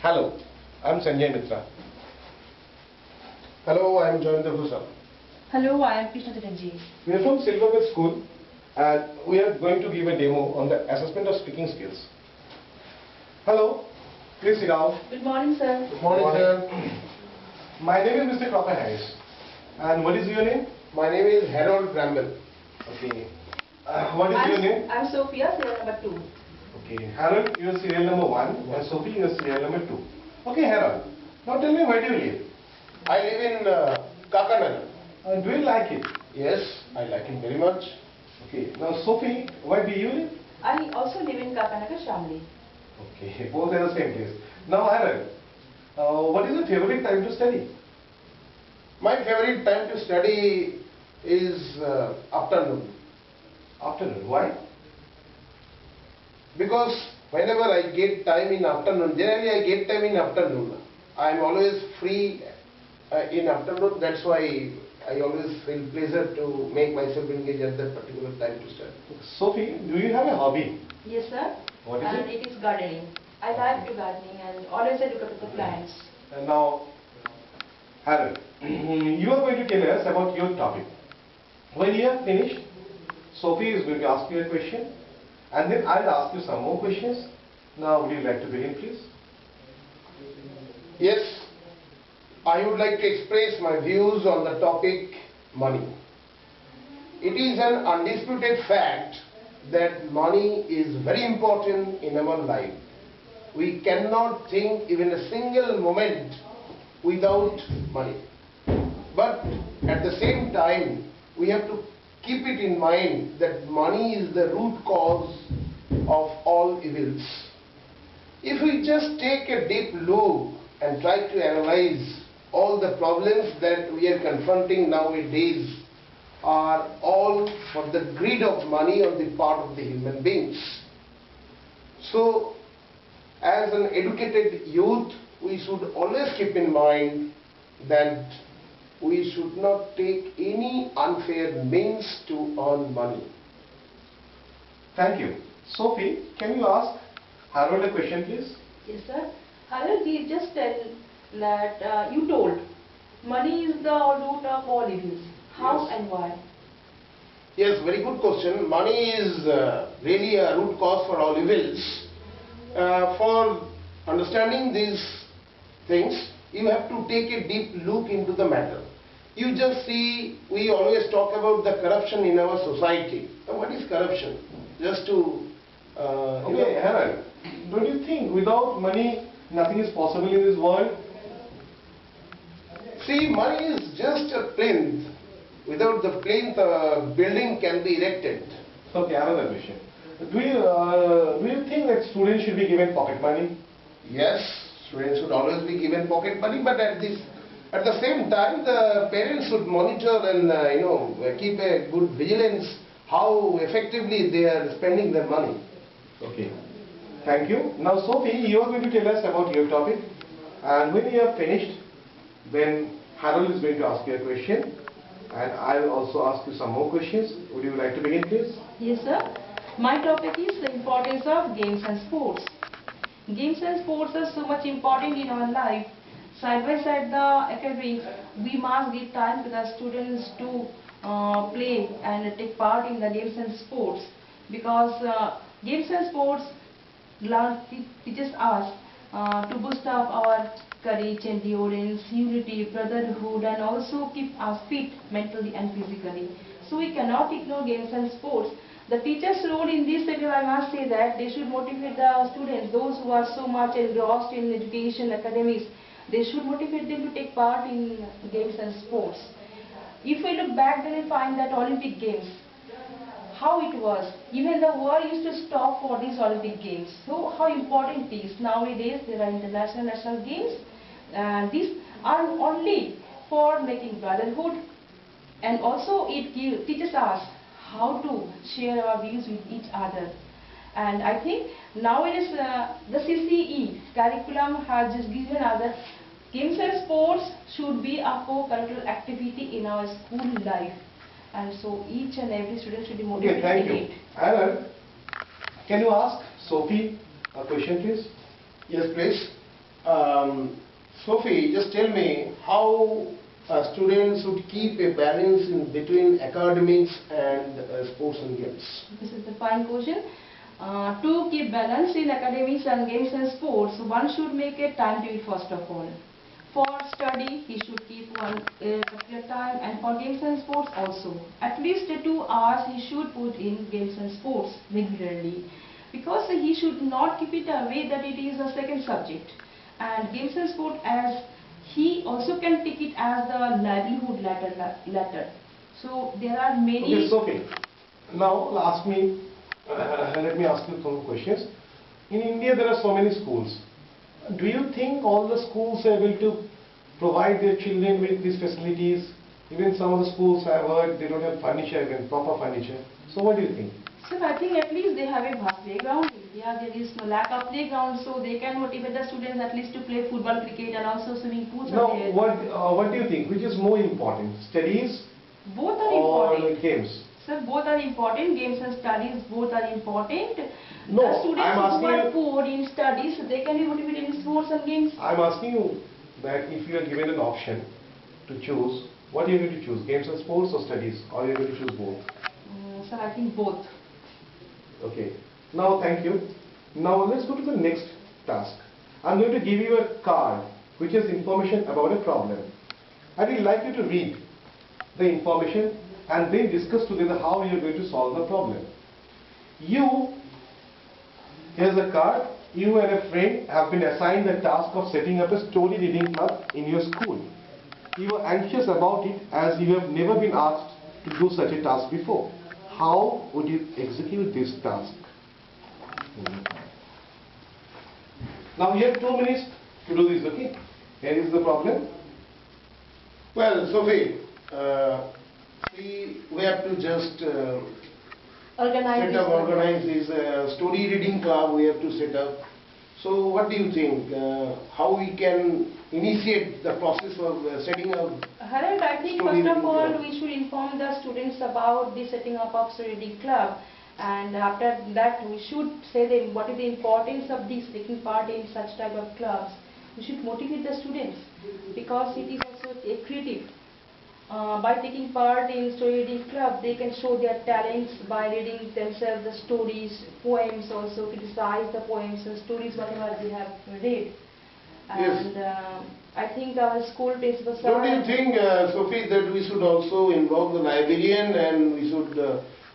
Hello, I'm Sanjay Mitra. Hello, I am Joyendra Bhusa. Hello, I am Krishna Chatterjee. We are from Silvergate School and we are going to give a demo on the assessment of speaking skills. Hello, please sit down. Good morning, sir. Good morning, sir. My name is Mr. Crocker Harris. And what is your name? My name is Harold Bramble. Okay. What is your name? I'm Sophia, serial number 2. Okay. Harold, you are serial number 1 and Sophie, you are serial number 2. Okay, Harold. Now tell me, where do you live? I live in Kakanagar. Do you like it? Yes, I like it very much. Okay. Now Sophie, where do you live? I also live in Kakanagar, Shamli. Okay, both are the same place. Now Harold, what is your favorite time to study? My favorite time to study is afternoon. Afternoon. Why? Because whenever I get time in afternoon, generally I get time in afternoon. I am always free in afternoon. That's why I always feel pleasure to make myself engage at that particular time to study. Sophie, do you have a hobby? Yes, sir. What is and it? it is gardening. I like to gardening and always I look at the plants. And now, Harold, you are going to tell us about your topic. When you have finished, Sophie is going to ask you a question and then I'll ask you some more questions. Now, would you like to begin, please? Yes, I would like to express my views on the topic money. It is an undisputed fact that money is very important in our life. We cannot think even a single moment without money. But at the same time, we have to keep it in mind that money is the root cause of all evils. If we just take a deep look and try to analyze all the problems that we are confronting nowadays are all for the greed of money on the part of the human beings. So, as an educated youth, we should always keep in mind that we should not take any unfair means to earn money. Thank you. Sophie, can you ask Harold a question, please? Yes, sir. Harold, you just tell that you told money is the root of all evils. How Yes. and why? Yes, very good question. Money is really a root cause for all evils. For understanding these things, you have to take a deep look into the matter. You just see, we always talk about the corruption in our society. Now, what is corruption? Just to... Okay, Harold, don't you think without money, nothing is possible in this world? See, money is just a plinth. Without the plinth, a building can be erected. Okay, another question. Do you think that students should be given pocket money? Yes, students should always be given pocket money, but at the same time, the parents should monitor and keep a good vigilance how effectively they are spending their money. Okay. Thank you. Now, Sophie, you are going to tell us about your topic, and when you have finished, then Harold is going to ask you a question, and I will also ask you some more questions. Would you like to begin, please? Yes, sir. My topic is the importance of games and sports. Games and sports are so much important in our life. Side by side the academics, we must give time to the students to play and take part in the games and sports, because games and sports teaches us to boost up our courage, endurance, unity, brotherhood, and also keep us fit mentally and physically. So we cannot ignore games and sports. The teacher's role in this area, I must say that they should motivate the students, those who are so much engrossed in education, academics, they should motivate them to take part in games and sports. If we look back, then we find that Olympic Games, how it was. Even the world used to stop for these Olympic Games. So how important it is. Nowadays there are international national games, and these are only for making brotherhood, and also it teaches us how to share our views with each other. And I think nowadays the CCE curriculum has just given us that games and sports should be a co-curricular activity in our school life. And so each and every student should be motivated. Okay, thank you. Harold, can you ask Sophie a question, please? Yes, please. Sophie, just tell me how students should keep a balance in between academics and sports and games. This is the fine question. To keep balance in academics and games and sports, one should make a time to it first of all. For study, he should keep one particular time, and for games and sports also. At least 2 hours he should put in games and sports regularly, because he should not keep it away that it is a second subject. And games and sport, as he also can take it as the livelihood latter. So there are many. Okay, Sophie. Now ask me. Let me ask you some questions. In India, there are so many schools. Do you think all the schools are able to provide their children with these facilities? Even some of the schools I have heard they don't have furniture, even proper furniture. So what do you think? So I think at least they have a vast playground. In India there is no lack of playground, so they can motivate the students at least to play football, cricket, and also swimming pools Now, are there. what do you think? Which is more important, studies Both are or important. games? Sir, both are important. Games and studies, both are important. No, the students I'm who asking are you- poor in studies, they can be motivated in sports and games. I'm asking you that if you are given an option to choose, what are you going to choose? Games and sports or studies? Or are you going to choose both? Sir, I think both. Okay. Now, thank you. Now, let's go to the next task. I'm going to give you a card which has information about a problem. I would like you to read the information and then discuss together how you are going to solve the problem. Here's a card. You and a friend have been assigned the task of setting up a story reading club in your school. You are anxious about it as you have never been asked to do such a task before. How would you execute this task? Now you have 2 minutes to do this, okay? Here is the problem. Well, Sophie, we have to just organize this story reading club we have to set up. So what do you think? How we can initiate the process of setting up? Harold, I think story first of reading all club? we should inform the students about the setting up of story reading club, and after that we should say them what is the importance of this taking part in such type of clubs. We should motivate the students because it is also a creative. By taking part in story reading club, they can show their talents by reading themselves the stories, poems, also criticize the poems and stories whatever they have read. And I think our school principals Don't you think, Sophie, that we should also involve the librarian and we should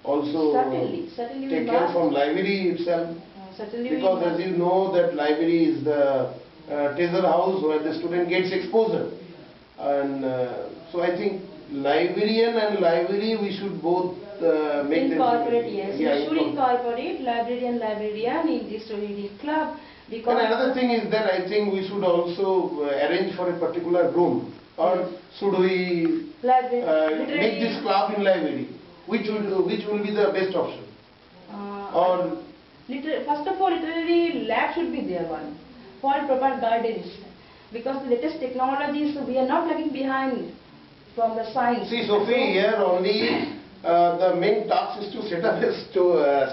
also certainly take we care must. from library itself? Certainly Because we as must. you know that library is the treasure house where the student gets exposure. And so I think librarian and library we should both make Incorporate, them. yes. Yeah, We should incorporate librarian in this story reading club, because And another thing is that I think we should also arrange for a particular room, or should we make this club in library? Which will be the best option? Or First of all, literary lab should be there one for proper guidance, because the latest technologies we are not lagging behind from the science. see, Sophie, here only the main task is to set up a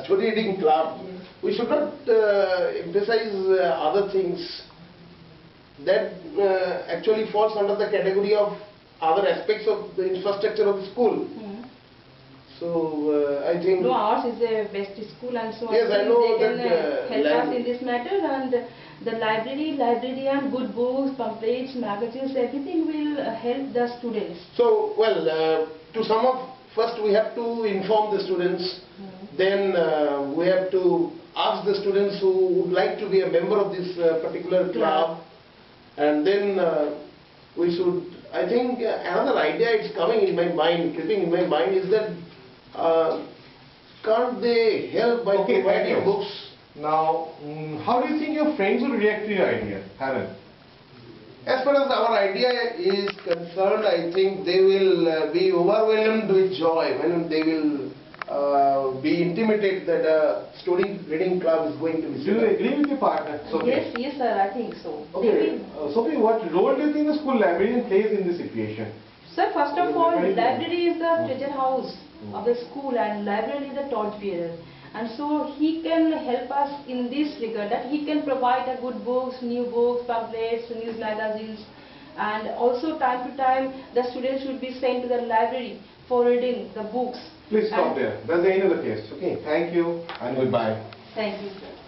story reading club. Yes. We should not emphasize other things that actually falls under the category of other aspects of the infrastructure of the school. So I think. No, ours is the best school, and so Yes, I think know they can that, help us in this matter, and the librarian, good books, pamphlets, magazines, everything will help the students. So, well, to sum up, first we have to inform the students, then we have to ask the students who would like to be a member of this particular club, and then we should, I think another idea is coming in my mind, creeping in my mind is that can't they help by Okay, providing thank you. books? Now, how do you think your friends will react to your idea, Harold? As far as our idea is concerned, I think they will be overwhelmed with joy when they will be intimated that a story reading club is going to be Do set you up. agree with your partner, Sophie? Yes, sir, I think so. Okay, Sophie, what role do you think the school librarian plays in this situation? Sir, first of all, Very good. library is the treasure house of the school, and librarian is the torch bearer. And so he can help us in this regard, that he can provide a good books, new books, pamphlets, news magazines, and also time to time the students should be sent to the library for reading the books. Please stop there. That's the end of the case. Okay. Thank you and goodbye. Thank you, sir.